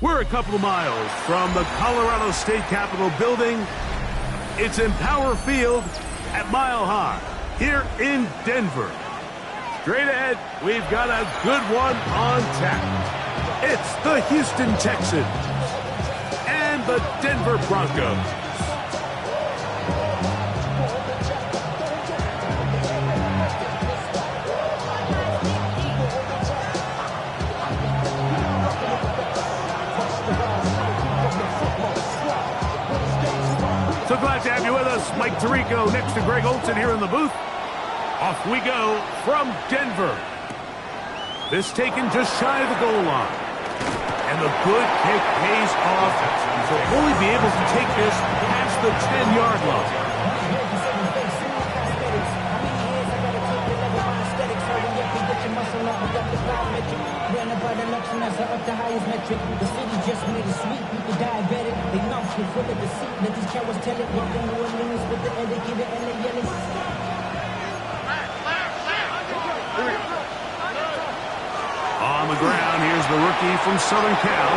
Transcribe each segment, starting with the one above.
We're a couple of miles from the Colorado State Capitol building. It's in Power Field at Mile High here in Denver. Straight ahead, we've got a good one on tap. It's the Houston Texans and the Denver Broncos. So glad to have you with us. Mike Tirico next to Greg Olson here in the booth. Off we go from Denver. This taken just shy of the goal line. And the good kick pays off. So will he be able to take this past the 10-yard line? Up the highest metric. The city just made it sweet. People diabetic. They numbed it full of deceit. Let these cowards tell it. Welcome to Orleans with the educated and the yelling. On the ground, here's the rookie from Southern Cal.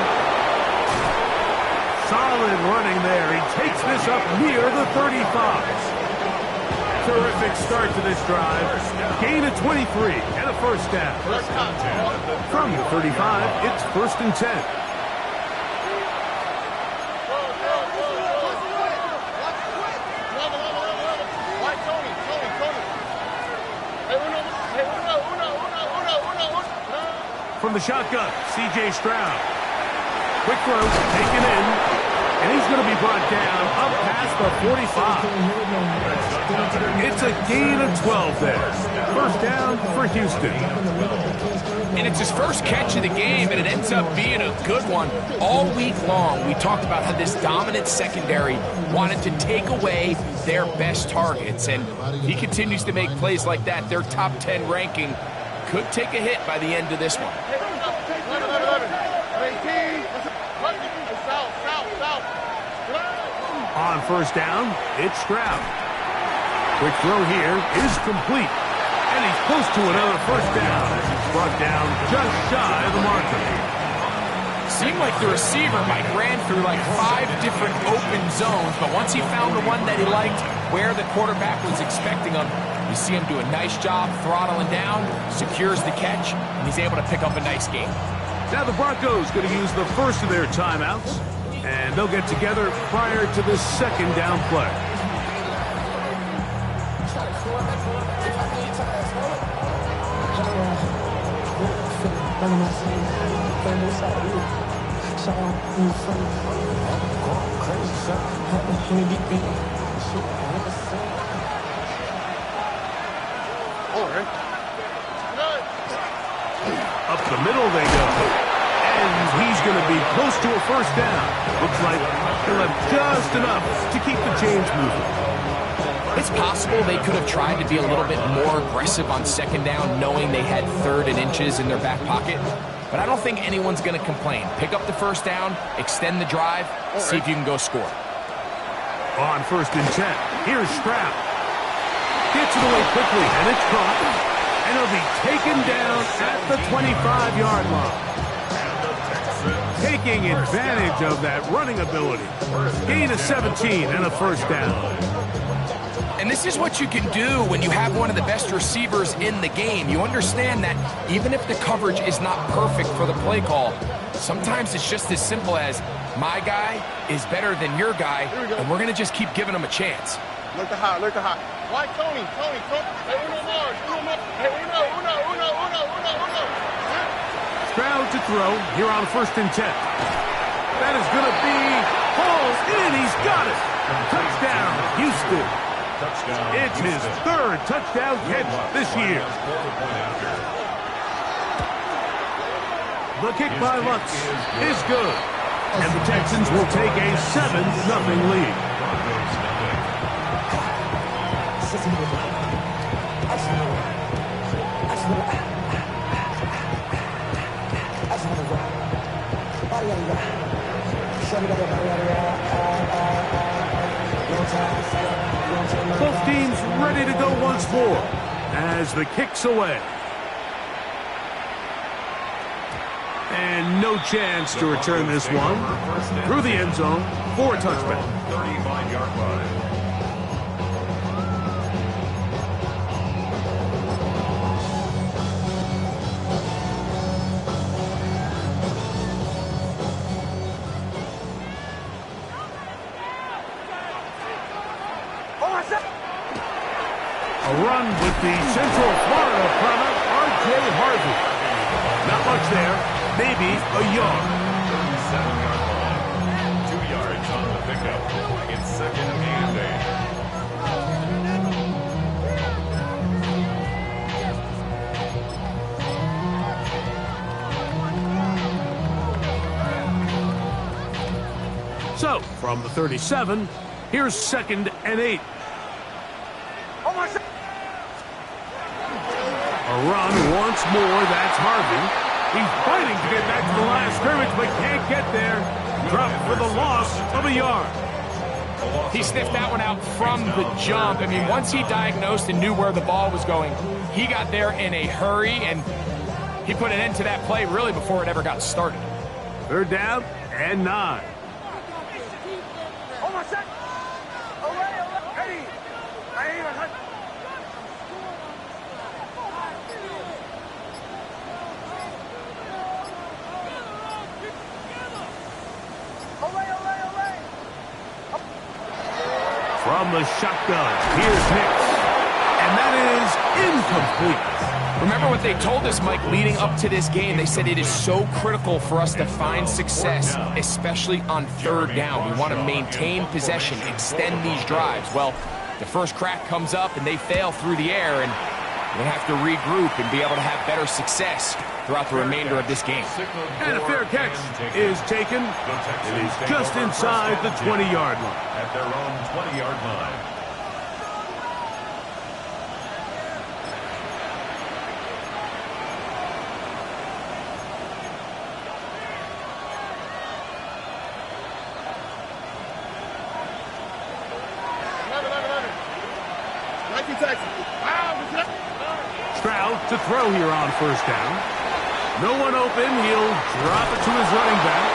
Solid running there. He takes this up near the 35. Terrific start to this drive. Gain of 23 and a first down. From the 35, it's 1st and 10. From the shotgun, C.J. Stroud. Quick throw, taken in, and he's going to be brought down up past the 45. It's a gain of 12 there. First down for Houston. And it's his first catch of the game, and it ends up being a good one. All week long, we talked about how this dominant secondary wanted to take away their best targets, and he continues to make plays like that. Their top 10 ranking could take a hit by the end of this one. On first down, it's Stroud. Quick throw here is complete. And he's close to another first down. He's brought down just shy of the marker. Seemed like the receiver, Mike, ran through like 5 different open zones, but once he found the one that he liked, where the quarterback was expecting him, you see him do a nice job throttling down, secures the catch, and he's able to pick up a nice game. Now the Broncos going to use the first of their timeouts, and they'll get together prior to the second down play. Up the middle they go. And he's going to be close to a first down. Looks like he'll have just enough to keep the chains moving. It's possible they could have tried to be a little bit more aggressive on second down, knowing they had 3rd and inches in their back pocket. But I don't think anyone's going to complain. Pick up the first down, extend the drive, see if you can go score. On 1st and 10, here's Stroud. Gets it away quickly, and it's caught. And he'll be taken down at the 25-yard line. Taking advantage of that running ability. Gain of 17 and a first down. And this is what you can do when you have one of the best receivers in the game. You understand that even if the coverage is not perfect for the play call, sometimes it's just as simple as, my guy is better than your guy, and we're going to just keep giving him a chance. Look the hot, look the hot. Why Tony? Hey, uno more. Hey, uno. Stroud to throw here on 1st and 10. That is going to be hauled in. He's got it. Touchdown, Houston. It's his 3rd touchdown catch this year. The kick by Lutz is good. And the Texans will take a 7-0 lead. That's its 4 as the kick's away. And no chance to return this one through the end zone for a touchback. 35-yard line. A run with the Central Florida product, R.J. Harvey. Not much there, maybe a yard. 37-yard line. 2 yards on the pickup. It's 2nd and 8. So, from the 37, here's 2nd and 8. A run once more, that's Harvey. He's fighting to get back to the line of scrimmage, but can't get there. Dropped for the loss of a yard. He sniffed that one out from the jump. I mean, once he diagnosed and knew where the ball was going, he got there in a hurry, and he put an end to that play really before it ever got started. 3rd down and 9. From the shotgun, here's Hicks. And that is incomplete. Remember what they told us, Mike, leading up to this game. They said it is so critical for us to find success, especially on 3rd down. We want to maintain possession, extend these drives. Well, the first crack comes up and they fail through the air, and they have to regroup and be able to have better success throughout the remainder of this game. And a fair catch is taken. It is just inside the 20-yard line. At their own 20-yard line. Stroud to throw here on 1st down. No one open. He'll drop it to his running back.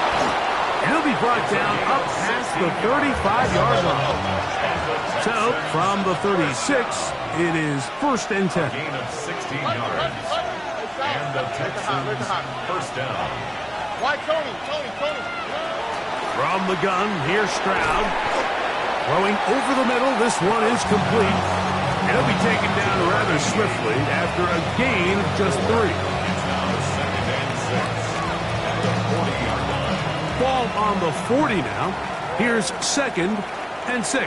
And he'll be brought down up past the 35-yard line. So, from the 36, it is 1st and 10. Gain of 16 yards. And the Texans 1st down. Why, Tony? From the gun, here's Stroud. Throwing over the middle. This one is complete. And he'll be taken down rather swiftly after a gain of just 3. It's now 2nd and 6. At the 40-yard line. Ball on the 40 now. Here's 2nd and 6.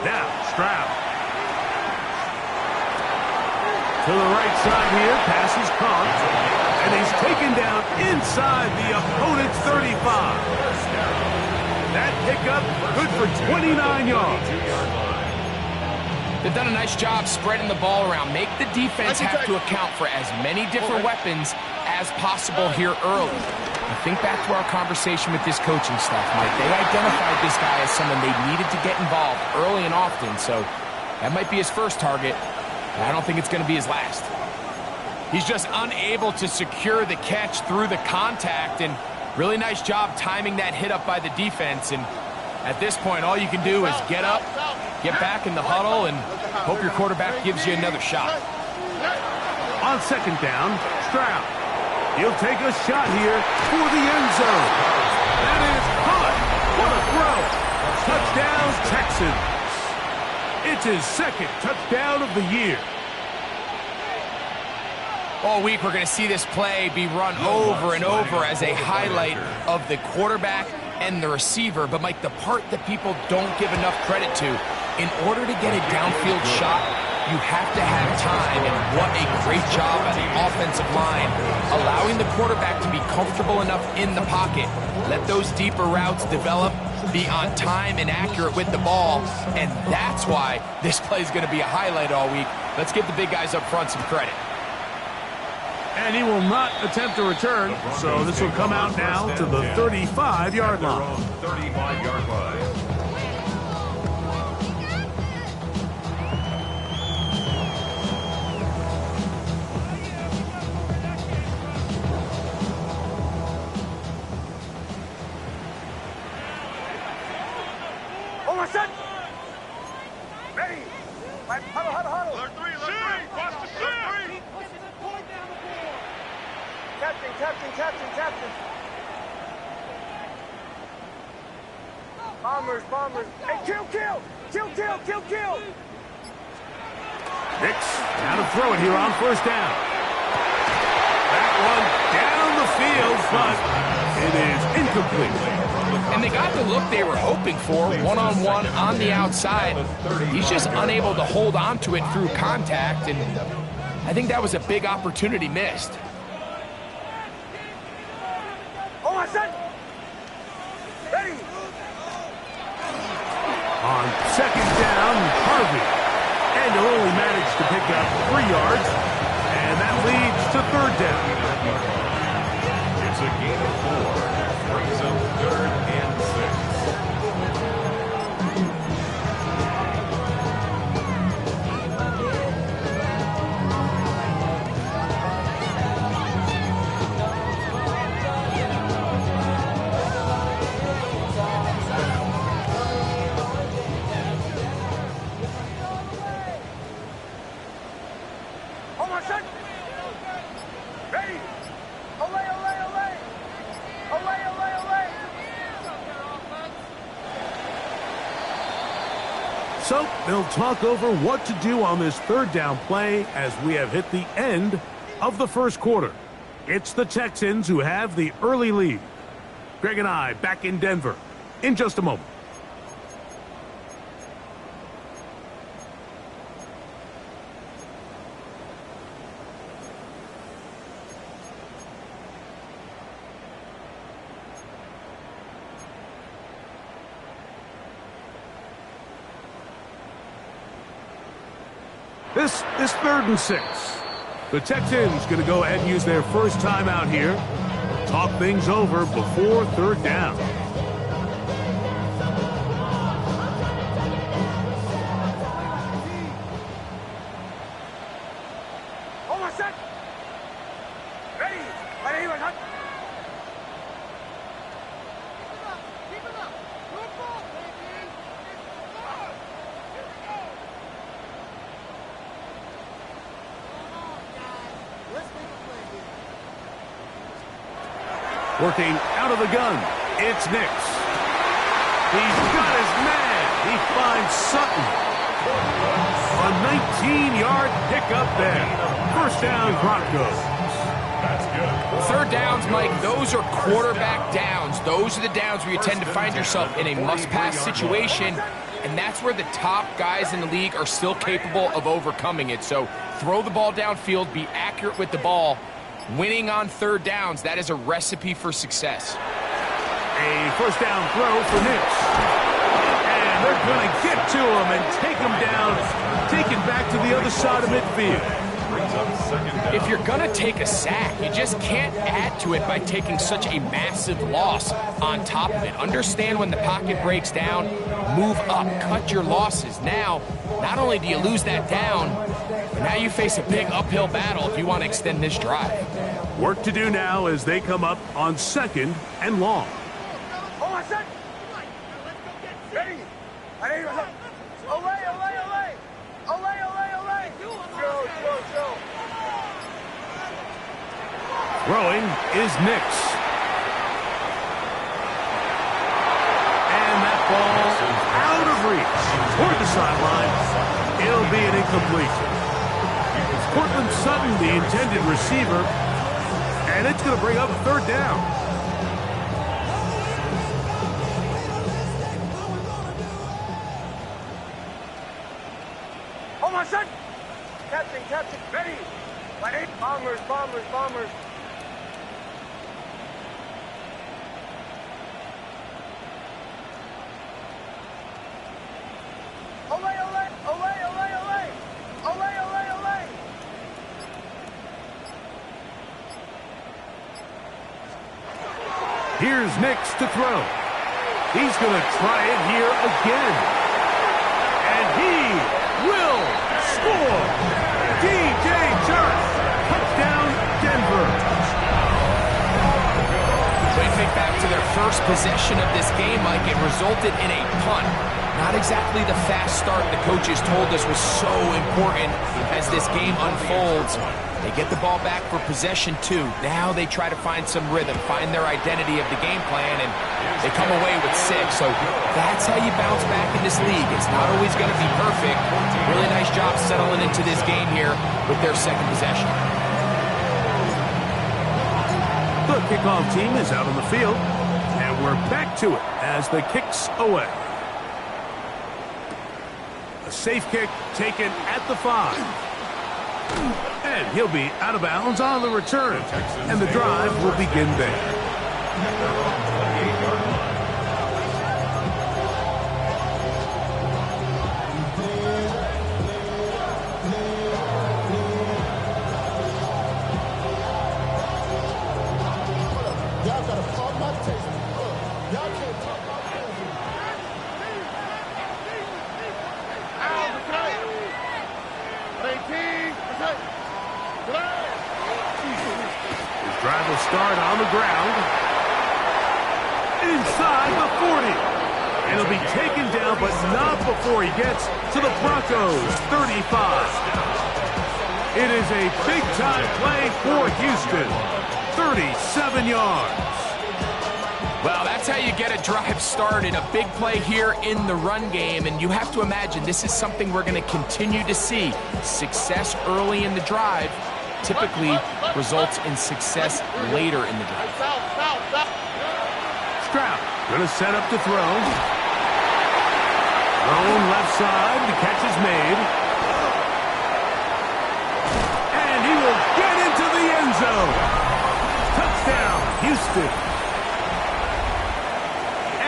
Now, Stroud. To the right side here, pass is caught. And he's taken down inside the opponent's 35. That pickup good for 29 yards. They've done a nice job spreading the ball around. Make the defense have to account for as many different weapons as possible here early. I think back to our conversation with this coaching staff, Mike. They identified this guy as someone they needed to get involved early and often, so that might be his first target. I don't think it's going to be his last. He's just unable to secure the catch through the contact, and really nice job timing that hit up by the defense. And at this point, all you can do is get up, get back in the huddle, and hope your quarterback gives you another shot. On 2nd down, Stroud. He'll take a shot here for the end zone. That is caught. What a throw. Touchdown, Texans. It's his 2nd touchdown of the year. All week, we're going to see this play be run over and over as a highlight of the quarterback and the receiver. But, Mike, the part that people don't give enough credit to, in order to get a downfield shot, you have to have time, and what a great job by the offensive line, allowing the quarterback to be comfortable enough in the pocket. Let those deeper routes develop, be on time and accurate with the ball, and that's why this play is going to be a highlight all week. Let's give the big guys up front some credit. And he will not attempt a return, so this will come out now to the 35-yard line. 35-yard line. Oh, my son! Ready! Huddle, huddle, huddle! Alert 3, alert 3! Watch the shift! Captain! Bombers! Hey, kill! Nix, now to throw it here on first down. That one down the field, but it is incomplete. And they got the look they were hoping for, one-on-one on the outside. He's just unable to hold on to it through contact, and I think that was a big opportunity missed. Oh, my son! Ready! On second down, Harvey. And he'll only manage to pick up 3 yards, and that leads to third down. It's a gain of 4. Brings up 3rd and 6. Oh, my son! Ready! Olay! So they'll talk over what to do on this third down play as we have hit the end of the first quarter. It's the Texans who have the early lead. Greg and I back in Denver in just a moment. This 3rd and 6. The Texans going to go ahead and use their first time out here. Talk things over before third down. Oh, my son! Ready! Ready, my son! Working out of the gun, it's Nix. He's got his man. He finds Sutton. A 19-yard pickup there. First down, Broncos. That's good. 3rd downs, Mike, those are quarterback downs. Those are the downs where you tend to find yourself in a must-pass situation, and that's where the top guys in the league are still capable of overcoming it. So throw the ball downfield, be accurate with the ball. Winning on 3rd downs, that is a recipe for success. A first down throw for Nix. And they're going to get to him and take him down, taken back to the other side of midfield. Brings up 2nd down. If you're going to take a sack, you just can't add to it by taking such a massive loss on top of it. Understand when the pocket breaks down, move up, cut your losses. Now, not only do you lose that down, but now you face a big uphill battle if you want to extend this drive. Work to do now as they come up on 2nd and long. Oh, my son! Ready! Ready, my son! Olay! Go! Throwing is Nix. And that ball out of reach toward the sideline. It'll be an incompletion. Cortland Sutton, the intended receiver, and it's going to bring up 3rd down. Oh, my son! Captain, ready! Ready? Bombers! Olay! Here's Nix to throw. He's going to try it here again. And he will score. DJ Chark. Touchdown, Denver. When we think back to their first possession of this game, Mike, it resulted in a punt. Not exactly the fast start the coaches told us was so important as this game unfolds. They get the ball back for possession 2. Now they try to find some rhythm, find their identity of the game plan, and they come away with 6. So that's how you bounce back in this league. It's not always going to be perfect. Really nice job settling into this game here with their second possession. The kickoff team is out on the field, and we're back to it as the kick's away. A safe kick taken at the 5. And he'll be out of bounds on the return. And the drive will begin there. Drive will start on the ground. Inside the 40. And he'll be taken down, but not before he gets to the Broncos' 35. It is a big-time play for Houston. 37 yards. Well, that's how you get a drive started. A big play here in the run game, and you have to imagine this is something we're going to continue to see. Success early in the drive typically results in success later in the drive. Stroud going to set up to throw. Thrown left side. The catch is made. And he will get into the end zone. Touchdown, Houston.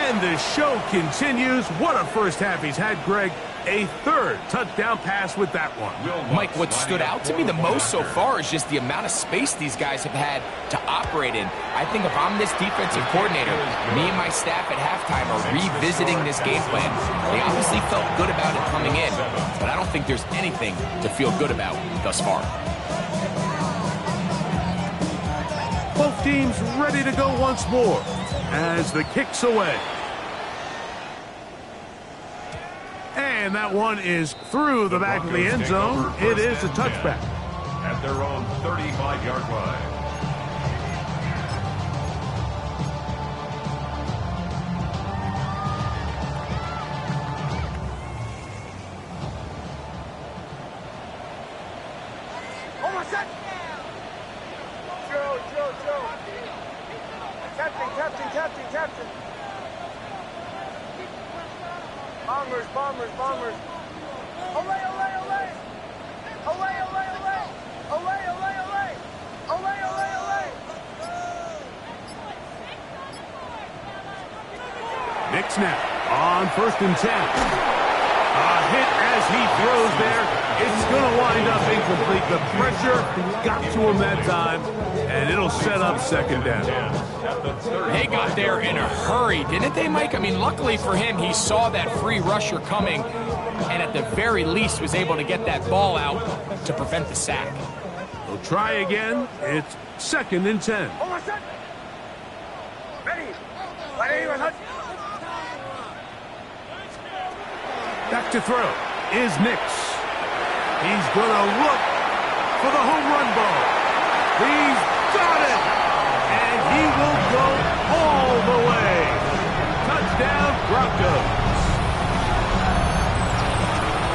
And the show continues. What a first half he's had, Greg. A third touchdown pass with that one. Mike, what stood out to me the most so far is just the amount of space these guys have had to operate in. I think if I'm this defensive coordinator, me and my staff at halftime are revisiting this game plan. They obviously felt good about it coming in, but I don't think there's anything to feel good about thus far. Both teams ready to go once more as the kick's away. And that one is through the back of the end zone. It is a touchback. At their own 35-yard line. Almost set. Joe. Captain. Bombers. Olay. Nix now on 1st and 10. A hit as he throws there. It's going to wind up incomplete. The pressure got to him that time, and it'll set up 2nd down. They got there in a hurry, didn't they, Mike? I mean, luckily for him, he saw that free rusher coming, and at the very least was able to get that ball out to prevent the sack. They'll try again. It's 2nd and 10. Almost set. Ready. Back to throw is Nix. He's going to look for the home run ball. He's got it. And he will go all the way. Touchdown, Broncos.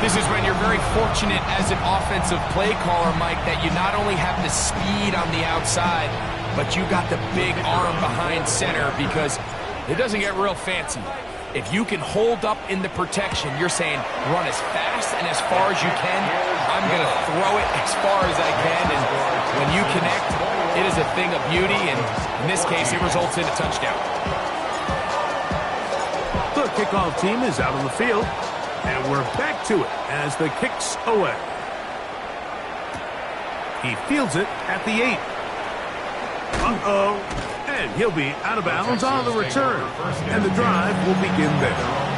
This is when you're very fortunate as an offensive play caller, Mike, that you not only have the speed on the outside, but you got the big arm behind center, because it doesn't get real fancy. If you can hold up in the protection, you're saying run as fast and as far as you can. I'm going to throw it as far as I can, and when you connect, it is a thing of beauty, and in this case, it results in a touchdown. The kickoff team is out on the field, and we're back to it as the kick's away. He fields it at the 8. And he'll be out of bounds on the return. And the drive will begin there.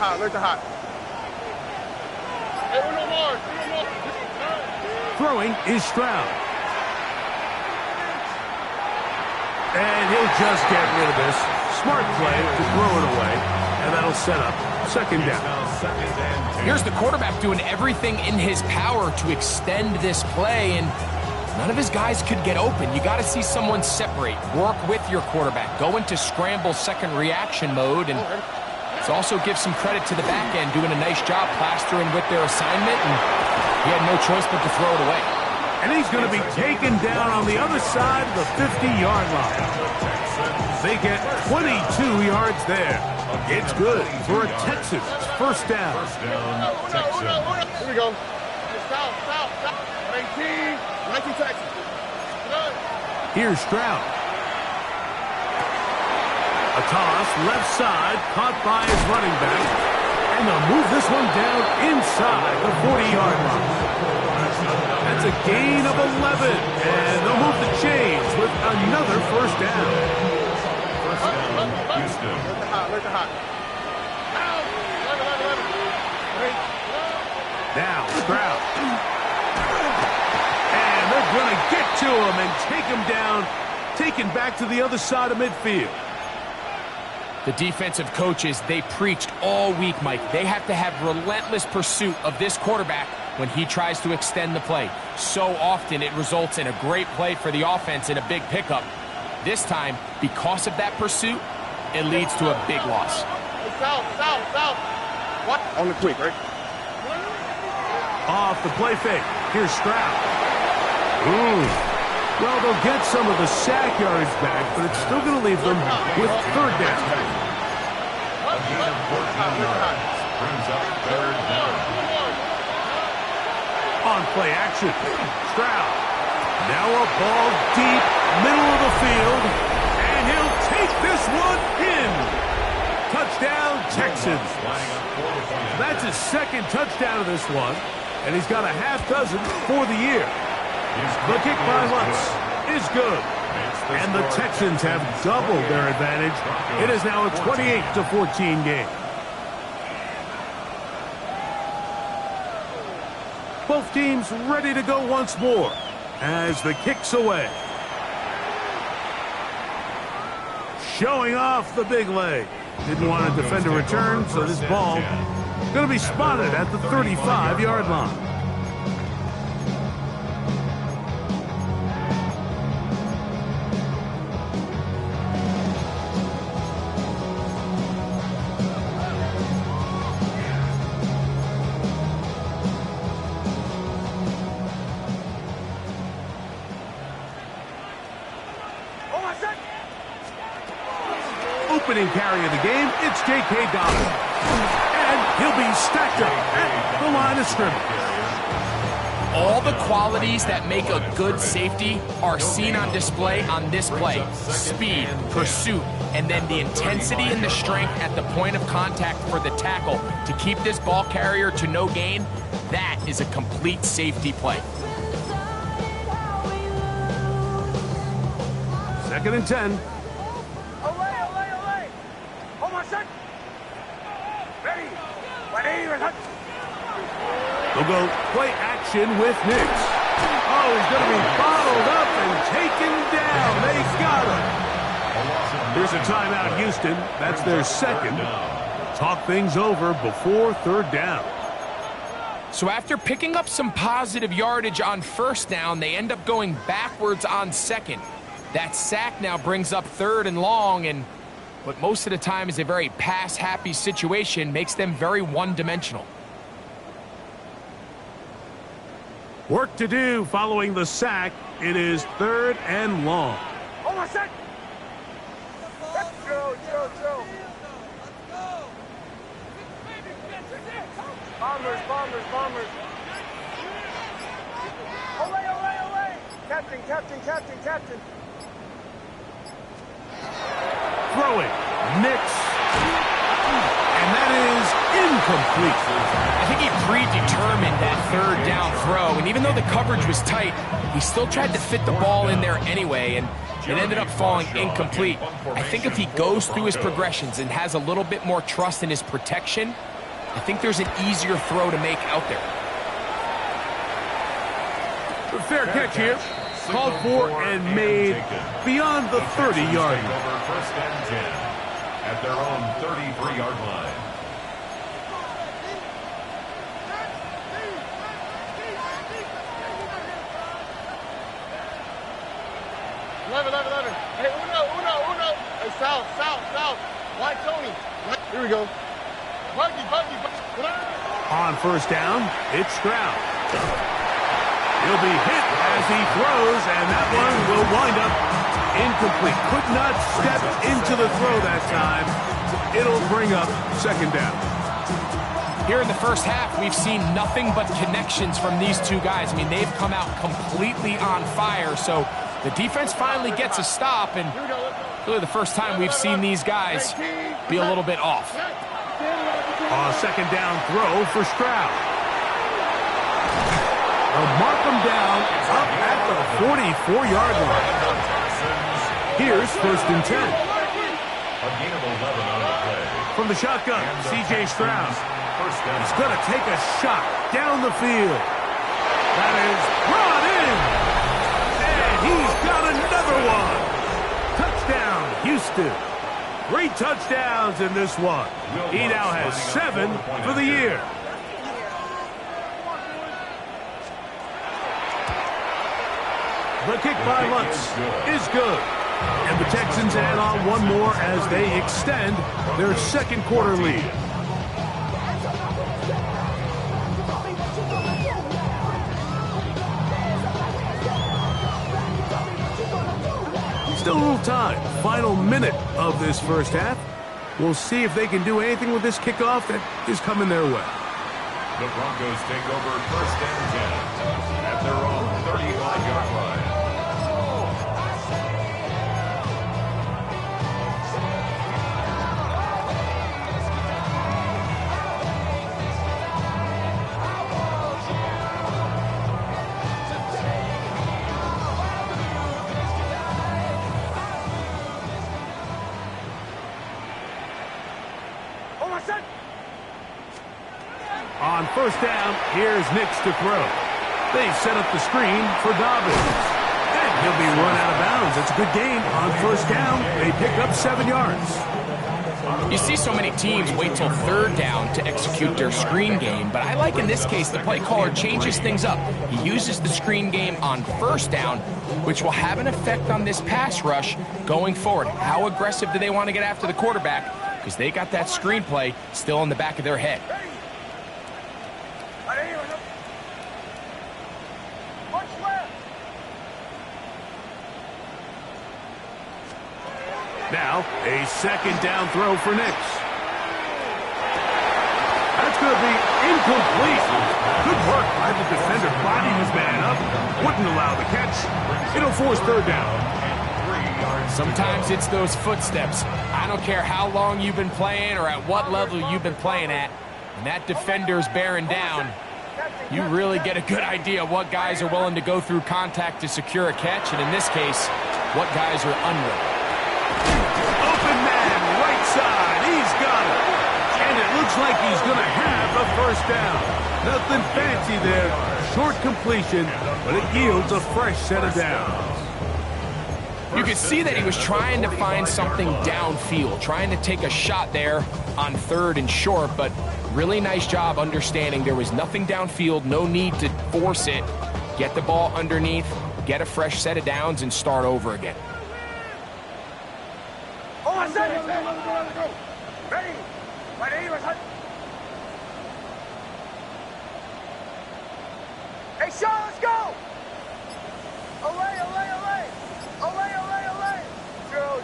Alert the hot. Hey, no more. Throwing is Stroud. And he'll just get rid of this. Smart play to throw it away. And that'll set up second down. Here's the quarterback doing everything in his power to extend this play, and none of his guys could get open. You got to see someone separate, work with your quarterback, go into scramble second reaction mode, and it also gives some credit to the back end, doing a nice job plastering with their assignment, and he had no choice but to throw it away. And he's going to be taken down on the other side of the 50-yard line. They get 22 yards there. It's good for a Texans first down. Here we go. Stop. 19 Texans. Here's Stroud. A toss, left side, caught by his running back. And they'll move this one down inside the 40-yard line. That's a gain of 11. And they'll move the chains with another first down. Houston. Alert the hot. Now, Stroud. And they're going to get to him and take him down, taken back to the other side of midfield. The defensive coaches, they preached all week, Mike. They have to have relentless pursuit of this quarterback when he tries to extend the play. So often it results in a great play for the offense and a big pickup. This time, because of that pursuit, it leads to a big loss. South. What? On the quick, right? Off the play fake. Here's Stroud. Well, they'll get some of the sack yards back, but it's still going to leave them with third down. Brings up third down. On play action. Stroud. Now a ball deep, middle of the field, and he'll take this one in. Touchdown, Texans. That's his second touchdown of this one, and he's got a half dozen for the year. The kick by Lutz is good. And the Texans have doubled their advantage. It is now a 28-14 game. Both teams ready to go once more as the kick's away. Showing off the big leg. Didn't want to defend a return, so this ball going to be spotted at the 35-yard line. Opening carry of the game, it's J.K. Dobbins. And he'll be stacked up at the line of scrimmage. All the qualities that make a good safety are seen on display on this play. Speed, pursuit, and then the intensity and the strength at the point of contact for the tackle to keep this ball carrier to no gain. That is a complete safety play. Second and 10. They'll go play action with Nix. Oh, he's going to be bottled up and taken down. They got him. Here's a timeout, Houston. That's their second. Talk things over before third down. So after picking up some positive yardage on first down, they end up going backwards on second. That sack now brings up third and long, and what most of the time is a very pass-happy situation makes them very one-dimensional. Work to do following the sack. It is 3rd and long. Almost set. Let's go. Bombers. Away. Captain. Throwing. Nix. And that is incomplete. I think he predetermined that 3rd down throw, and even though the coverage was tight, he still tried to fit the ball in there anyway, and it ended up falling incomplete. I think if he goes through his progressions and has a little bit more trust in his protection, I think there's an easier throw to make out there. Fair catch here. Called for and made beyond the 30-yard line. First and 10 at their own 33-yard line. Hey, uno. Hey, south. White Tony. Here we go. Buggy. On first down, it's Stroud. He'll be hit as he throws, and that one will wind up incomplete. Could not step into the throw that time. It'll bring up 2nd down. Here in the first half, we've seen nothing but connections from these two guys. I mean, they've come out completely on fire, so the defense finally gets a stop, and really the first time we've seen these guys be a little bit off. A 2nd down throw for Stroud. They'll mark him down up at the 44-yard line. Here's 1st and 10. A gain of 11 on the play. From the shotgun, C.J. Stroud. He's going to take a shot down the field. That is brought in. And he's got another one. Touchdown, Houston. 3 touchdowns in this one. He now has 7 for the year. The kick by Lutz is good. And the Texans add on one more as they extend their 2nd quarter lead. Still a little time. Final minute of this first half. We'll see if they can do anything with this kickoff that is coming their way. The Broncos take over 1st and 10 at their own 35-yard line. On first down, here's Nix to throw. They set up the screen for Dobbins. And he'll be run out of bounds. It's a good game. On first down, they pick up 7 yards. You see so many teams wait till 3rd down to execute their screen game, but I like in this case the play caller changes things up. He uses the screen game on 1st down, which will have an effect on this pass rush going forward. How aggressive do they want to get after the quarterback? Because they got that screen play still in the back of their head. Now, a 2nd down throw for Nix. That's going to be incomplete. Good work by the defender. Body his man up. Wouldn't allow the catch. It'll force 3rd down. Sometimes it's those footsteps. I don't care how long you've been playing or at what level you've been playing at. When that defender's bearing down, you really get a good idea of what guys are willing to go through contact to secure a catch, and in this case, what guys are unwilling. Open man, right side. He's got it. And it looks like he's going to have a 1st down. Nothing fancy there. Short completion, but it yields a fresh set of downs. You could see that he was trying to find something downfield, trying to take a shot there on 3rd and short, but really nice job understanding there was nothing downfield, no need to force it. Get the ball underneath, get a fresh set of downs, and start over again. Hey, Sean, let's go! Olay, olay, olay! Olay, olay, olay! Joe.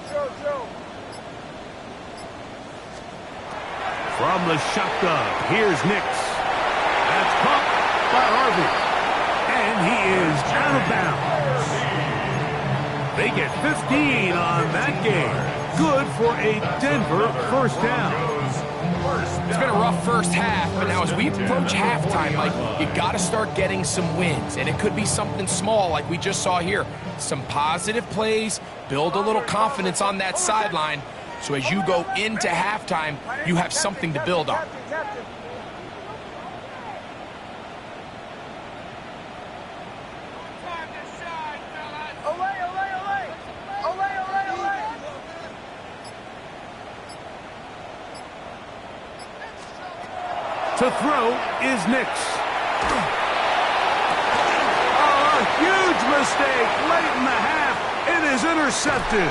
From the shotgun, here's Nix. That's caught by Harvey. And he is out of bounds. They get 15 on that game. Good for a Denver first down. It's been a rough first half, but now as we approach halftime, Mike, you got to start getting some wins. And it could be something small like we just saw here. Some positive plays, build a little confidence on that sideline. So as you go into halftime, you have something to build on. To throw is Nix. Oh, a huge mistake late in the half. It is intercepted.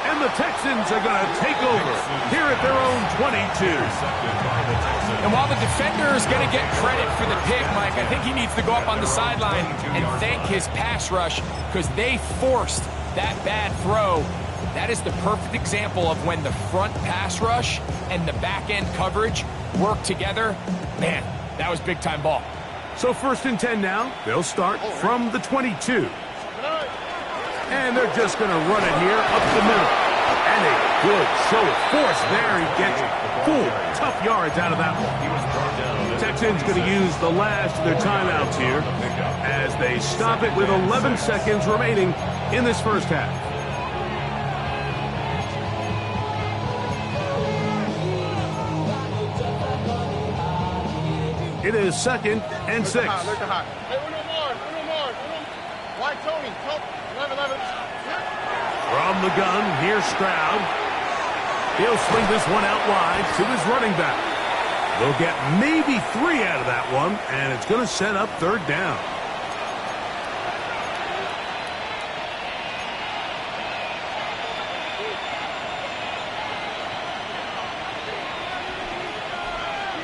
And the Texans are going to take over here at their own 22. And while the defender is going to get credit for the pick, Mike, I think he needs to go up on the sideline and thank his pass rush because they forced that bad throw. That is the perfect example of when the front pass rush and the back end coverage work together. Man, that was big time ball. So 1st and 10 now. They'll start from the 22. And they're just going to run it here up the middle. And a good show of force there. He gets 4 tough yards out of that one. Texans going to use the last of their timeouts here as they stop it with 11 seconds remaining in this first half. It is 2nd and 6. Hey, Uno more. Why, Tony? 11. From the gun, here's Stroud. He'll swing this one out wide to his running back. They'll get maybe 3 out of that one, and it's going to set up 3rd down.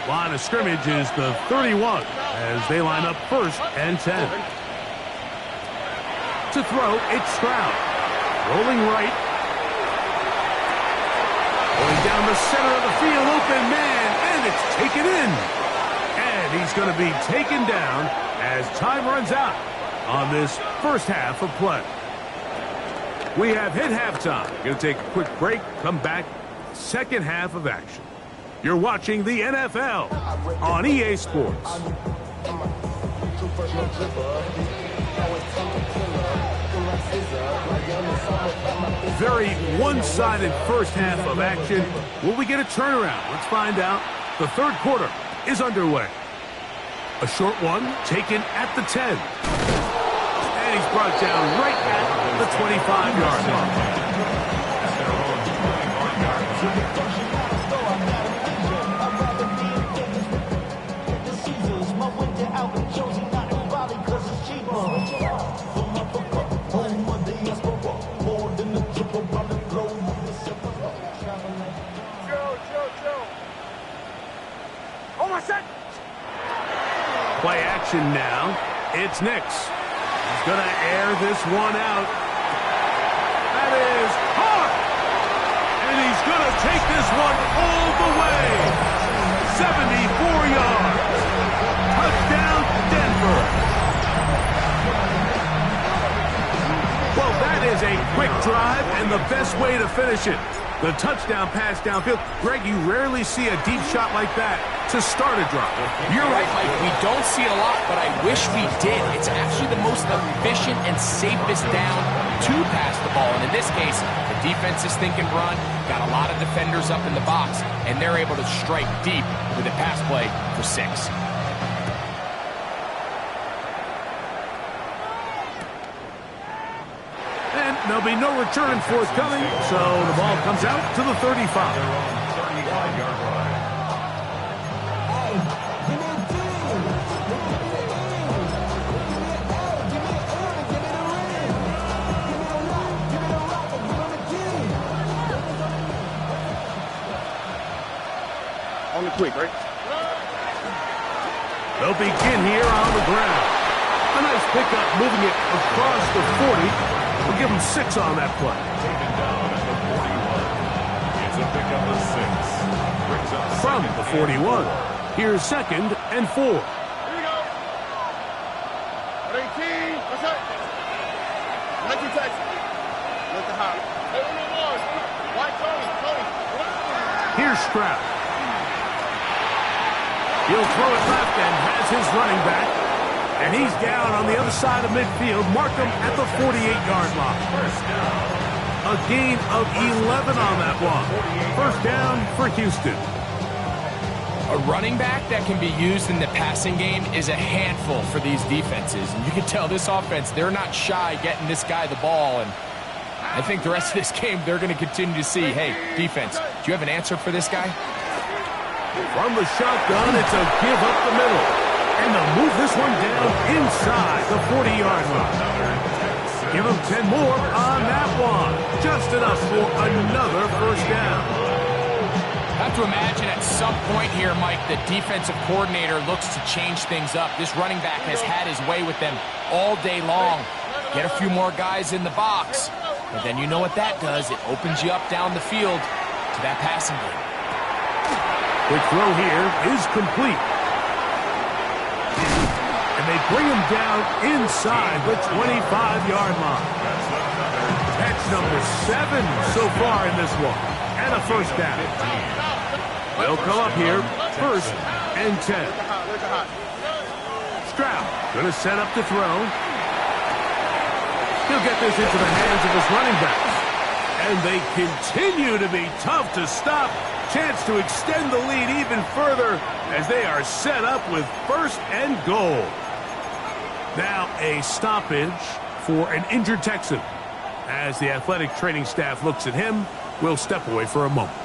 Line of scrimmage is the 31 as they line up 1st and 10. To throw, it's Stroud. Rolling right. Going down the center of the field, open man, and it's taken in. And he's going to be taken down as time runs out on this first half of play. We have hit halftime. Going to take a quick break, come back, second half of action. You're watching the NFL on EA Sports. Very one-sided first half of action. Will we get a turnaround? Let's find out. The 3rd quarter is underway. A short one taken at the 10. And he's brought down right at the 25-yard line. Play action now. It's Nix. He's going to air this one out. That is hard. And he's going to take this one all the way. 74 yards. Touchdown, Denver. Well, that is a quick drive and the best way to finish it. The touchdown pass downfield. Greg, you rarely see a deep shot like that to start a drive. You're right, Mike. We don't see it a lot, but I wish we did. It's actually the most efficient and safest down to pass the ball. And in this case, the defense is thinking run, got a lot of defenders up in the box, and they're able to strike deep with a pass play for 6. And there'll be no return forthcoming, so the ball comes out to the 35. On the quick, right? They'll begin here on the ground. A nice pickup, moving it across the 40. We'll give him 6 on that play. Taken down at the 41. It's a pickup of 6. Brings up From the 41. Here's 2nd and 4. Here we go. 18. What's up? 19 Texans. Look at how. Hey, no more. White Tony. Here's Stroud. He'll throw it left and has his running back. And he's down on the other side of midfield. Mark him at the 48-yard line. A gain of 11 on that one. First down for Houston. A running back that can be used in the passing game is a handful for these defenses. And you can tell this offense, they're not shy getting this guy the ball. And I think the rest of this game, they're going to continue to see, hey, defense, do you have an answer for this guy? From the shotgun, it's a give up the middle. And they'll move this one down inside the 40-yard line. Give him 10 more on that one. Just enough for another first down. I have to imagine at some point here, Mike, the defensive coordinator looks to change things up. This running back has had his way with them all day long. Get a few more guys in the box. But then you know what that does. It opens you up down the field to that passing game. The throw here is complete. And they bring him down inside the 25-yard line. Catch number 7 so far in this one. And a first down. They'll come up here, 1st and 10. Stroud going to set up to throw. He'll get this into the hands of his running backs. And they continue to be tough to stop. Chance to extend the lead even further as they are set up with 1st and goal. Now a stoppage for an injured Texan. As the athletic training staff looks at him, we'll step away for a moment.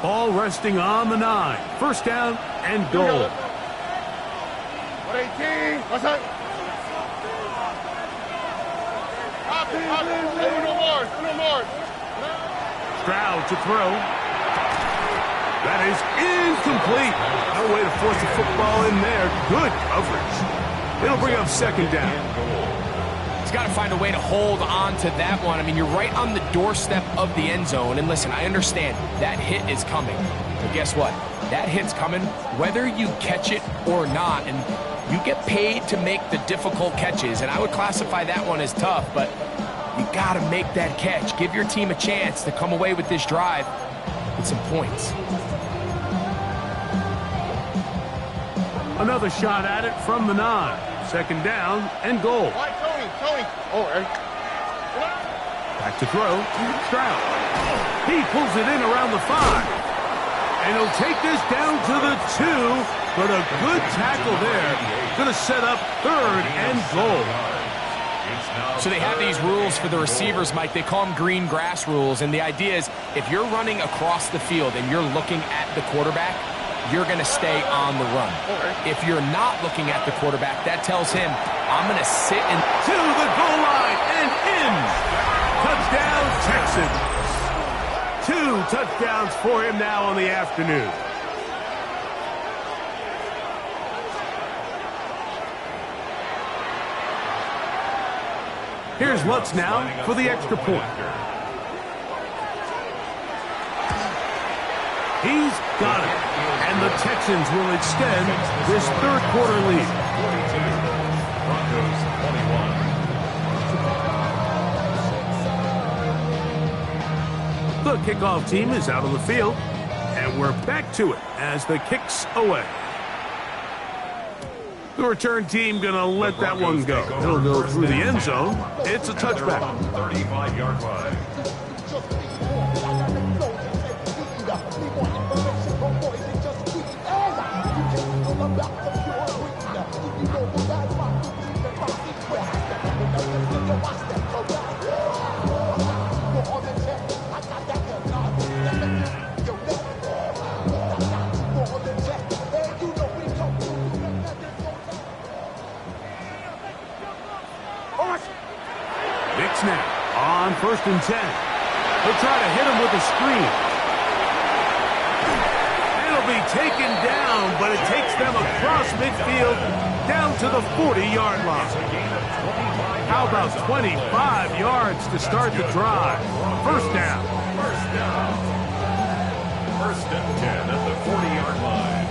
Ball resting on the 9. First down and goal. 118. What's up? No more. Stroud to throw. That is incomplete. No way to force the football in there. Good coverage. It'll bring up 2nd down. He's got to find a way to hold on to that one. I mean, you're right on the doorstep of the end zone. And listen, I understand that hit is coming. But guess what? That hit's coming whether you catch it or not. And you get paid to make the difficult catches. And I would classify that one as tough, but you got to make that catch. Give your team a chance to come away with this drive with some points. Another shot at it from the 9. 2nd down and goal. White Tony. Oh, Eric. Back to throw. Stroud. He pulls it in around the 5. And he'll take this down to the 2. But a good tackle there. Going to set up 3rd and goal. So they have these rules for the receivers, Mike. They call them green grass rules. And the idea is if you're running across the field and you're looking at the quarterback, you're going to stay on the run. If you're not looking at the quarterback, that tells him, I'm going to sit and... To the goal line and in. Touchdown, Texans. 2 touchdowns for him now on the afternoon. Here's Lutz now for the extra point. He's got it. And the Texans will extend this 3rd quarter lead. Broncos 21. The kickoff team is out on the field, and we're back to it as the kick's away. The return team going to let that one go. It'll go through the end zone. It's a touchback. 35-yard line. Snap on 1st and 10. He'll try to hit him with a screen. And it'll be taken down, but it takes them across midfield down to the 40-yard line. How about 25 yards to start the drive? First down. First and 10 at the 40-yard line.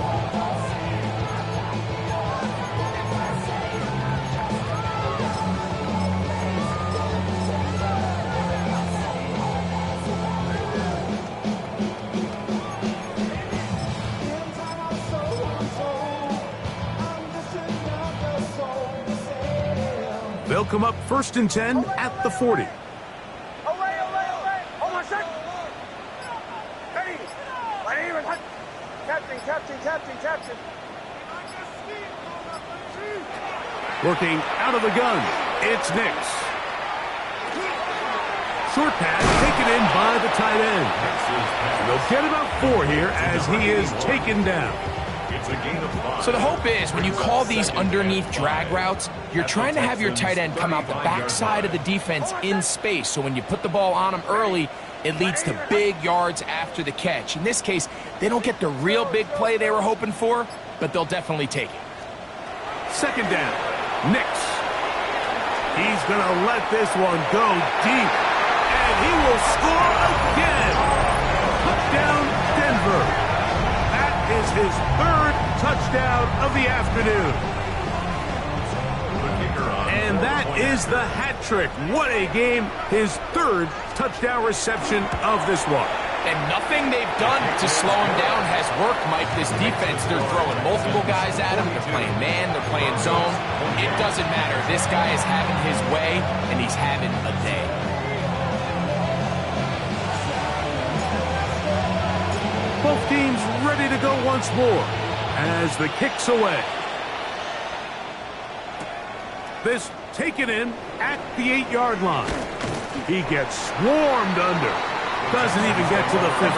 They'll come up first and 10 at the 40. Captain. Working out of the gun, it's Nix. Short pass taken in by the tight end. They'll get about 4 here as he is taken down. It's a gain of 5. So the hope is when you call these underneath drag routes, you're trying to have your tight end come out the backside of the defense in space. So when you put the ball on him early, it leads to big yards after the catch. In this case, they don't get the real big play they were hoping for, but they'll definitely take it. Second down, Nix. He's going to let this one go deep, and he will score again. Touchdown, Denver. That is his 3rd touchdown of the afternoon. And that is the hat trick. What a game. His 3rd touchdown reception of this one. And nothing they've done to slow him down has worked, Mike. This defense, they're throwing multiple guys at him. They're playing man, they're playing zone. It doesn't matter. This guy is having his way, and he's having a day. Both teams ready to go once more as the kick's away. This taken in at the 8-yard line. He gets swarmed under. Doesn't even get to the 15.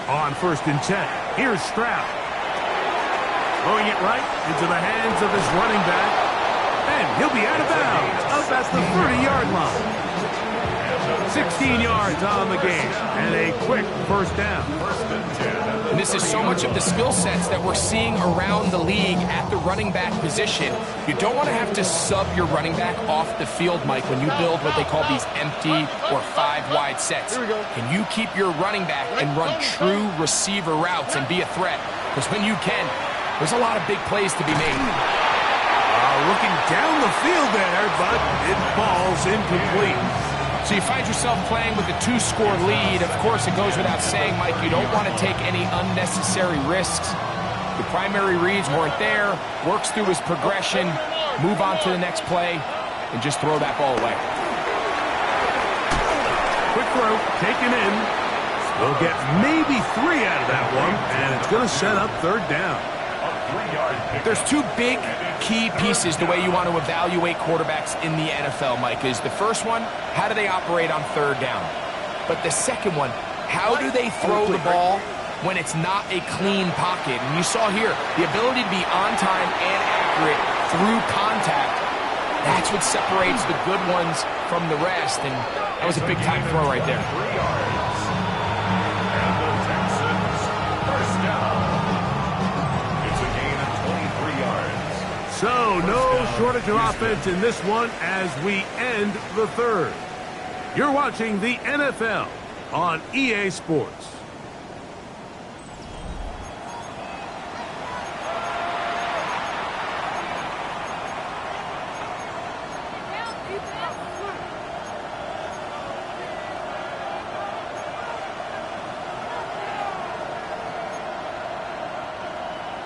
On first and 10, here's Stroud. Throwing it right into the hands of his running back. And he'll be out of bounds up at the 30-yard line. 16 yards on the game and a quick first down. And this is so much of the skill sets that we're seeing around the league at the running back position. You don't want to have to sub your running back off the field, Mike, when you build what they call these empty or 5-wide sets. Can you keep your running back and run true receiver routes and be a threat? Because when you can, there's a lot of big plays to be made. Looking down the field there, but it falls incomplete. So you find yourself playing with a 2-score lead. Of course, it goes without saying, Mike, you don't want to take any unnecessary risks. The primary reads weren't there, works through his progression, move on to the next play, and just throw that ball away. Quick throw, taken in. They'll get maybe 3 out of that one, and it's going to set up third down. There's 2 big key pieces the way you want to evaluate quarterbacks in the NFL, Mike. Is the first one, how do they operate on third down? But the second one, how do they throw the ball when it's not a clean pocket? And you saw here, the ability to be on time and accurate through contact. That's what separates the good ones from the rest. And that was a big-time throw right there. 3 yards. And the Texans, first down. It's a gain of 23 yards. So no shortage of offense in this one as we end the third. You're watching the NFL on EA Sports.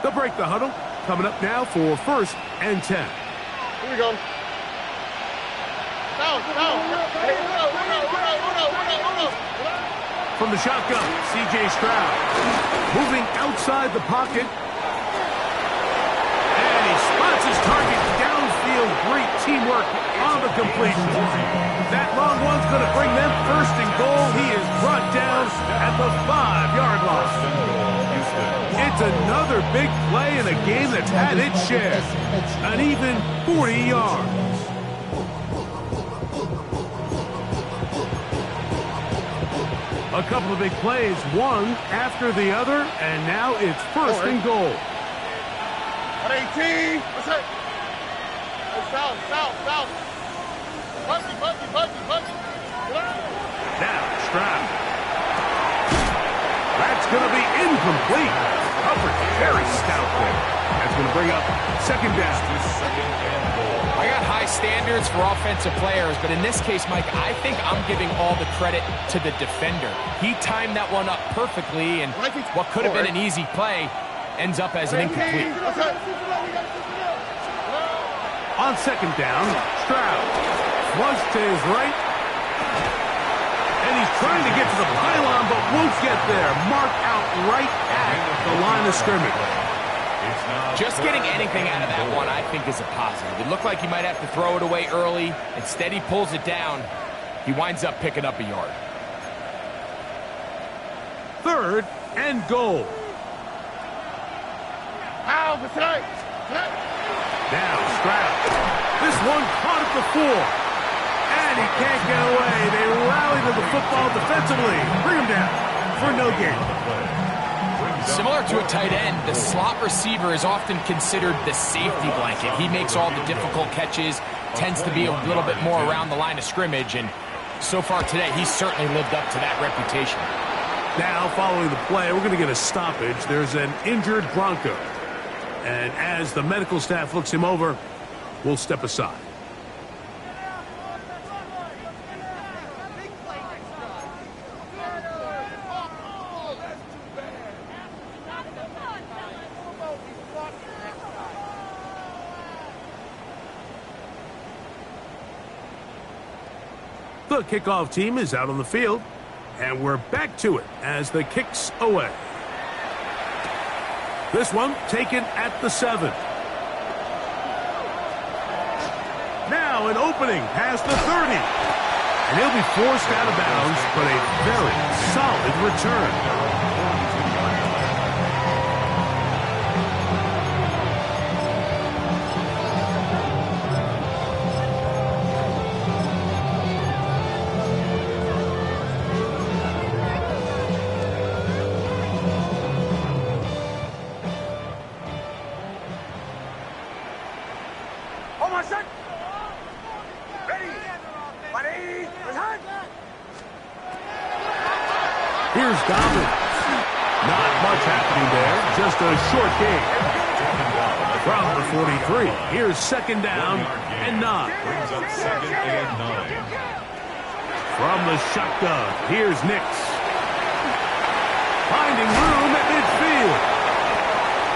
They'll break the huddle. Coming up now for first and 10. Here we go. Down. From the shotgun, C.J. Stroud. Moving outside the pocket. And he spots his target downfield. Great teamwork on the completion. That long one's going to bring them first and goal. He is brought down at the 5-yard line. It's another big play in a game that's had its share. An even 40 yards. A couple of big plays, one after the other, and now it's first and goal. 18. What's that? South. Buggy. Now, Stroud. That's going to be incomplete. Coverage very stout there. That's going to bring up second down. I got high standards for offensive players, but in this case, Mike, I think I'm giving all the credit to the defender. He timed that one up perfectly, and what could have been an easy play ends up as an incomplete. On second down, Stroud flush to his right. And he's trying to get to the pylon, but won't get there. Marked out right at the line of scrimmage. Just getting anything out of that one, I think, is a positive. It looked like he might have to throw it away early. Instead, he pulls it down. He winds up picking up a yard. Third and goal. Now Stroud. This one caught at the 4. And he can't get away. They rally to the football defensively. Bring him down for no gain. Similar to a tight end, the slot receiver is often considered the safety blanket. He makes all the difficult catches, tends to be a little bit more around the line of scrimmage, and so far today, he's certainly lived up to that reputation. Now, following the play, we're going to get a stoppage. There's an injured Bronco. And as the medical staff looks him over, we'll step aside. The kickoff team is out on the field, and we're back to it as the kick's away. This one taken at the 7. Now an opening past the 30. And he'll be forced out of bounds, but a very solid return. Here's Dobbins. Not much happening there. Just a short gain. From the 43. Here's second down and 9. Brings up second and 9. From the shotgun. Here's Nix. Finding room at midfield.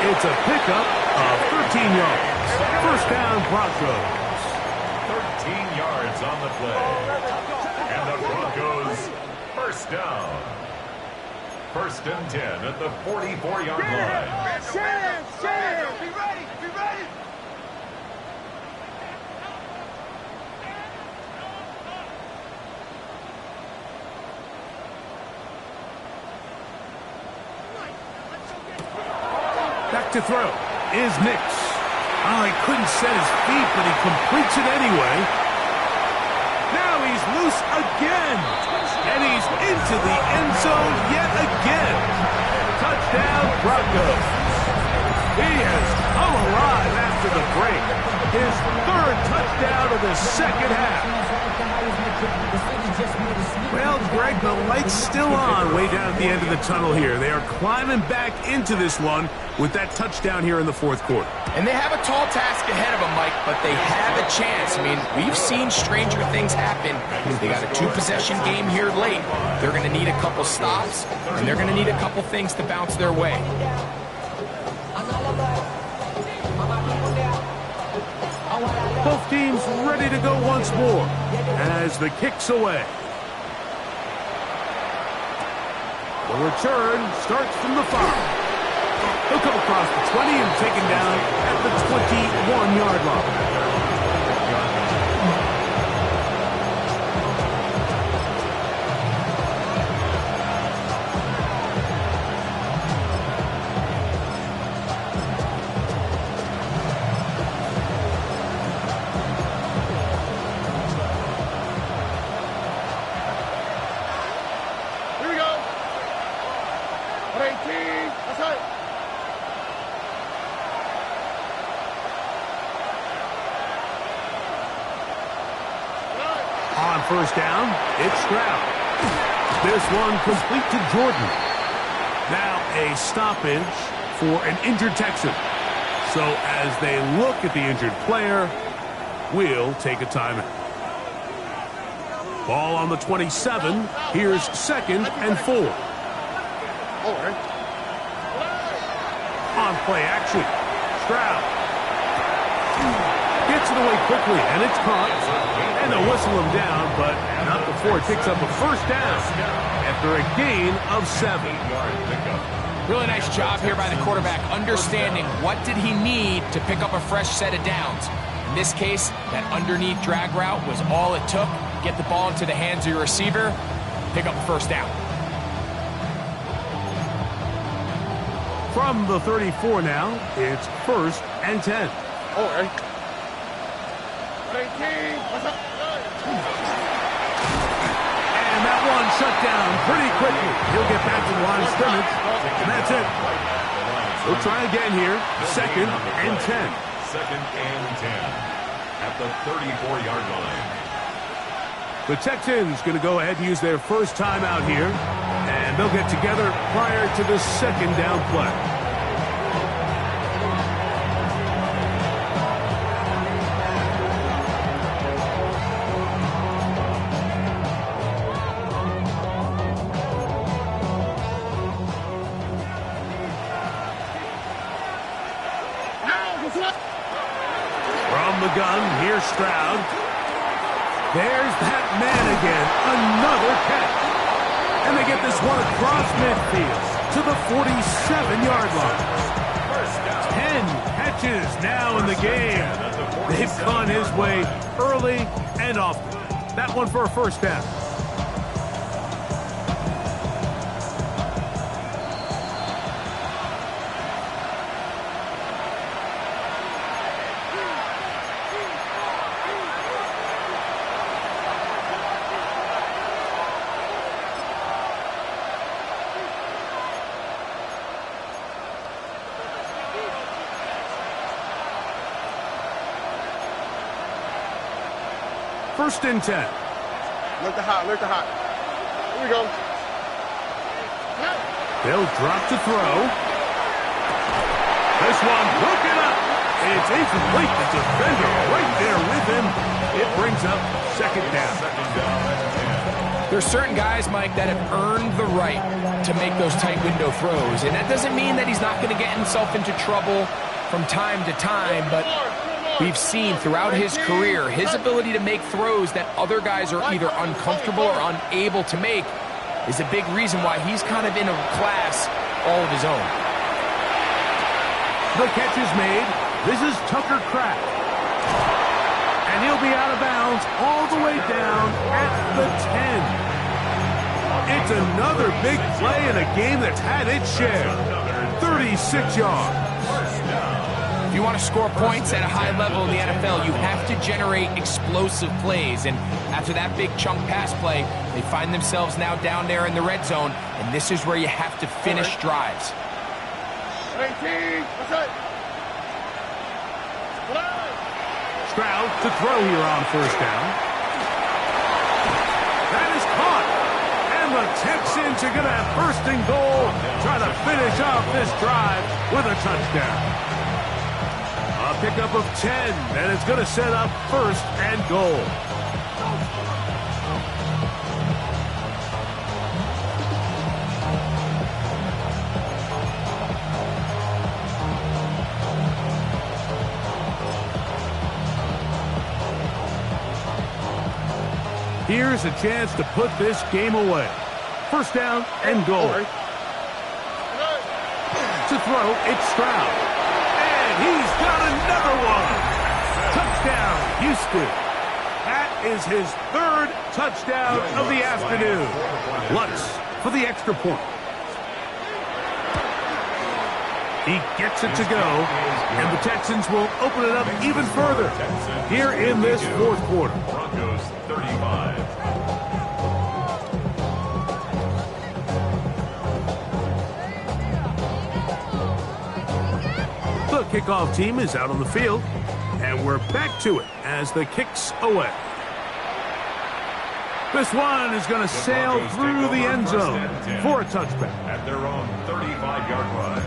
It's a pickup of 13 yards. First down, Broncos. 13 yards on the play. And the Broncos first down. First and 10 at the 44-yard line. Sham! Be ready! Back to throw is Nix. Oh, he couldn't set his feet, but he completes it anyway. Now he's loose again. And he's into the end zone yet again. Touchdown, Broncos. He has come alive after the break. His third touchdown of the second half. Well, Greg, the light's still on way down at the end of the tunnel here. They are climbing back into this one with that touchdown here in the fourth quarter. And they have a tall task ahead of them, Mike, but they have a chance. I mean, we've seen stranger things happen. They got a 2-possession game here late. They're going to need a couple stops, and they're going to need a couple things to bounce their way. Both teams ready to go once more as the kick's away. The return starts from the 5. He'll come across the 20 and taken down at the 21-yard line. first down. It's Stroud. This one complete to Jordan. Now a stoppage for an injured Texan. So as they look at the injured player, we'll take a timeout. Ball on the 27. Here's 2nd and 4. On play action. Stroud gets it away quickly, and it's caught. And they'll whistle him down, but not before it picks up a first down after a gain of 7. Really nice job here by the quarterback, understanding what did he need to pick up a fresh set of downs. In this case, that underneath drag route was all it took. Get the ball into the hands of your receiver, pick up a first down. From the 34 now, it's 1st and 10. And that one shut down pretty quickly. He'll get back to the line of scrimmage, and that's it. We'll try again here. 2nd and 10. 2nd and 10 at the 34-yard line. The Texans going to go ahead and use their first timeout here, and they'll get together prior to the 2nd down play. From the gun, here's Stroud. There's that man again. Another catch. And they get this one across midfield to the 47-yard line. 10 catches now in the game. They've gone his way early and often. That one for a first down. First and 10. Look the hot. Here we go. They'll drop to throw. This one broken up. It's incomplete. The defender right there with him. It brings up 2nd down. There's certain guys, Mike, that have earned the right to make those tight window throws. And that doesn't mean that he's not going to get himself into trouble from time to time, but we've seen throughout his career his ability to make throws that other guys are either uncomfortable or unable to make is a big reason why he's kind of in a class all of his own. The catch is made. This is Tucker Kraft. And he'll be out of bounds all the way down at the 10. It's another big play in a game that's had its share. 36 yards. If you want to score points at a high level in the NFL, you have to generate explosive plays. And after that big chunk pass play, they find themselves now down there in the red zone. And this is where you have to finish drives. 18. Stroud to throw here on first down. That is caught. And the Texans are going to have 1st and goal, trying to finish off this drive with a touchdown. A pickup of 10, and it's going to set up 1st and goal. Here's a chance to put this game away. 1st down and goal. To throw, it's Stroud. He's got another one. Touchdown, Houston. That is his 3rd touchdown of the afternoon. Lutz for the extra point. He gets it to go, and the Texans will open it up even further here in this 4th quarter. Broncos 35. The kickoff team is out on the field, and we're back to it as the kick's away. This one is going to sail through the end zone for a touchback. At their own 35-yard line.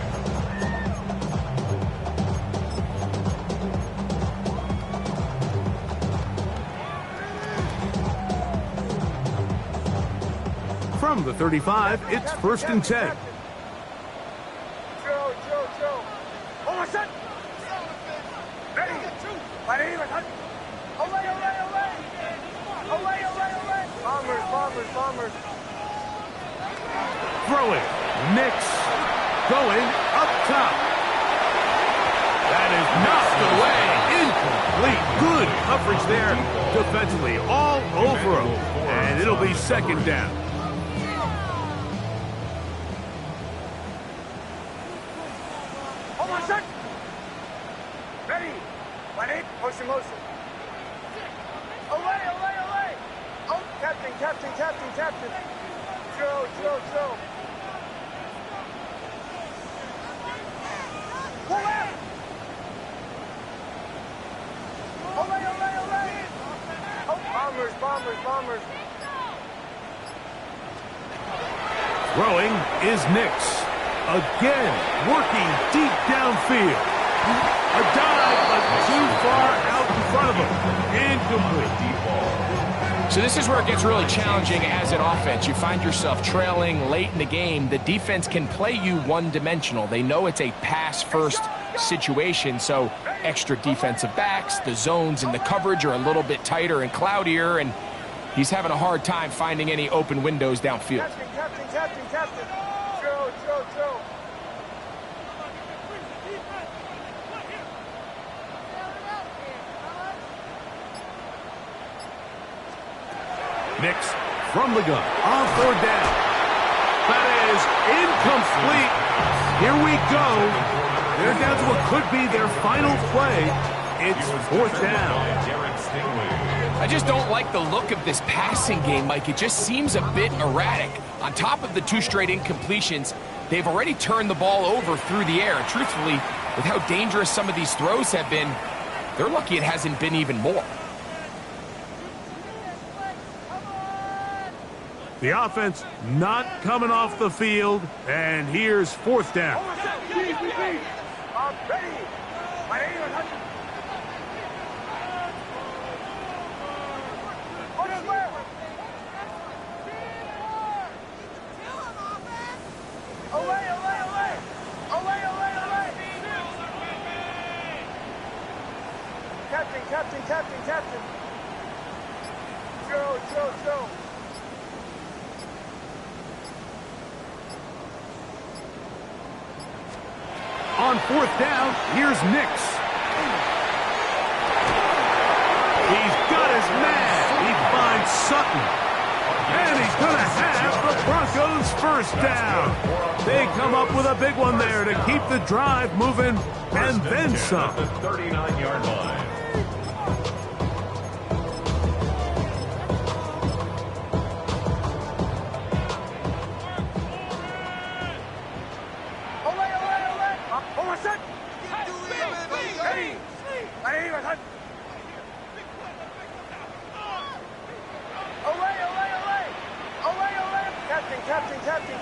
From the 35, it's 1st and 10. Joe. Hold set. Ready. Ready. Away. Bombers. Throwing. Nix. Going up top. That is knocked away. Incomplete. Good coverage there defensively. All over him. And it'll be 2nd down. Ready. Motion. Away. Oh, Captain. Joe. Pull out. Away. Oh, bombers. Throwing is Nix. Again, working deep downfield. A dive, but too far out in front of him. Incomplete. So this is where it gets really challenging as an offense. You find yourself trailing late in the game. The defense can play you one-dimensional. They know it's a pass-first situation, so extra defensive backs, the zones and the coverage are a little bit tighter and cloudier, and he's having a hard time finding any open windows downfield. Captain. Joe. Nix from the gun on 4th down. That is incomplete. Here we go. They're down to what could be their final play. It's 4th down. I just don't like the look of this passing game, Mike. It just seems a bit erratic. On top of the 2 straight incompletions, they've already turned the ball over through the air. And truthfully, with how dangerous some of these throws have been, they're lucky it hasn't been even more. The offense not coming off the field, and here's 4th down. Captain. Joe. On 4th down, here's Nix. He's got his man. He finds Sutton. And he's going to have the Broncos' 1st down. They come up with a big one there to keep the drive moving and then some. At the 39-yard line.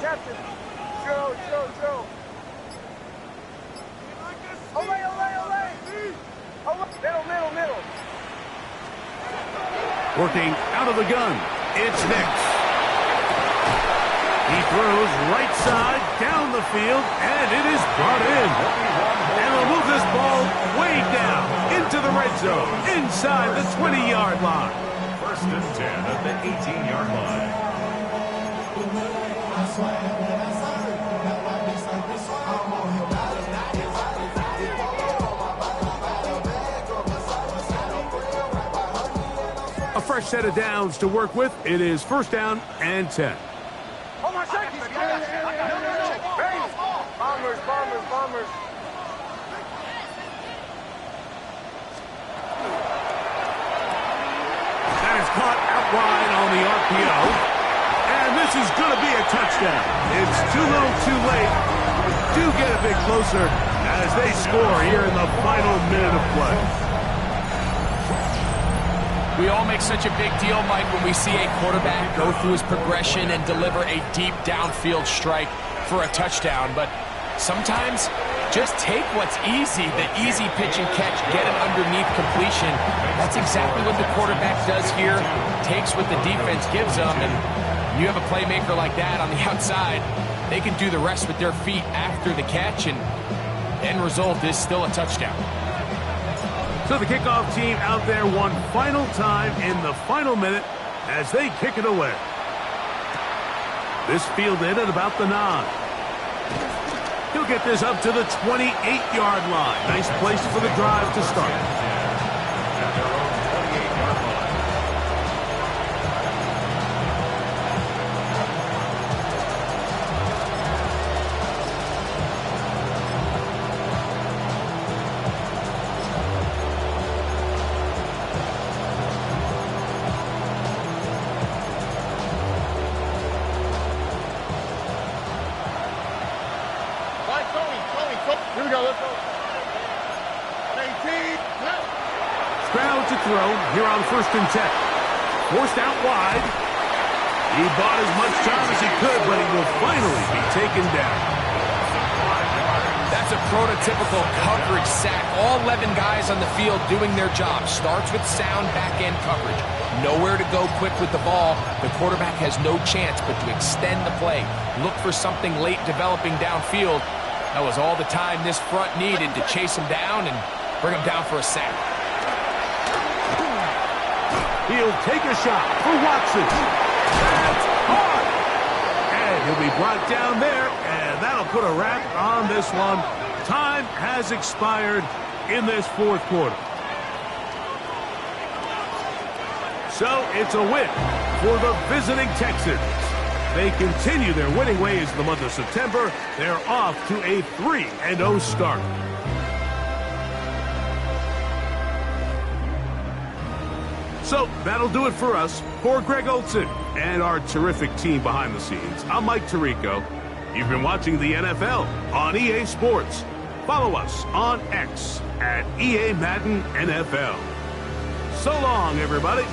Captain. Joe. Away. Middle. Working out of the gun, it's Nix. He throws right side down the field, and it is brought in. And they'll move this ball way down into the red zone, inside the 20-yard line. 1st and 10 at the 18-yard line. A fresh set of downs to work with. It is 1st down and 10. Bombers. That is caught out wide on the RPO. And this is going to be a touchdown. It's too little too late. Do get a bit closer as they score here in the final minute of play. We all make such a big deal, Mike, when we see a quarterback go through his progression and deliver a deep downfield strike for a touchdown. But sometimes just take what's easy, the easy pitch and catch, get an underneath completion. That's exactly what the quarterback does here, takes what the defense gives them, and you have a playmaker like that on the outside, they can do the rest with their feet after the catch, and end result is still a touchdown. So the kickoff team out there one final time in the final minute as they kick it away. This fielded at about the 9. He'll get this up to the 28-yard line. Nice place for the drive to start. At their own 28-yard line. Here we go, let's go. 18, Stroud to throw here on 1st and 10. Forced out wide. He bought as much time as he could, but he will finally be taken down. That's a prototypical coverage sack. All 11 guys on the field doing their job. Starts with sound back-end coverage. Nowhere to go quick with the ball. The quarterback has no chance but to extend the play. Look for something late developing downfield. That was all the time this front needed to chase him down and bring him down for a sack. He'll take a shot for Watson. That's hard. And he'll be brought down there, and that'll put a wrap on this one. Time has expired in this 4th quarter. So it's a win for the visiting Texans. They continue their winning ways in the month of September. They're off to a 3-0 start. So that'll do it for us. For Greg Olson and our terrific team behind the scenes, I'm Mike Tirico. You've been watching the NFL on EA Sports. Follow us on X at EA Madden NFL. So long, everybody.